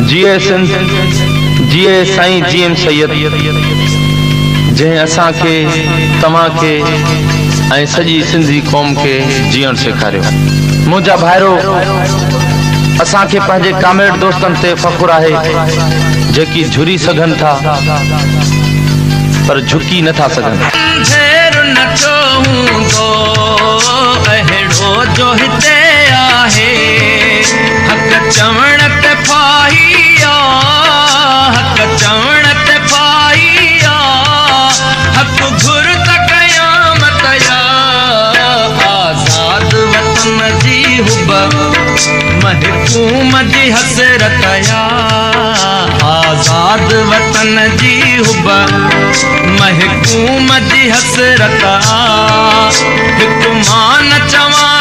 जिए साईं जीएम सैयद जै असा के तमा के ऐं सजी सिंधी कौम के जीण सेखारियो। मुझा भाइरो असा के पंहिंजे कामेड़ दोस्तन ते फखुर आहे जेकी झुरी सघन था पर झुकी नथा सघन। जो हिते आहे हक चवण ते फाहिया, हक चवण ते फाहिया, हक घुर त क़यामत या। आज़ाद वतन जी हुब महकूम जी हसरत या। आज़ाद वतन जी हुब महकूम जी हसरत। हिक मान चवा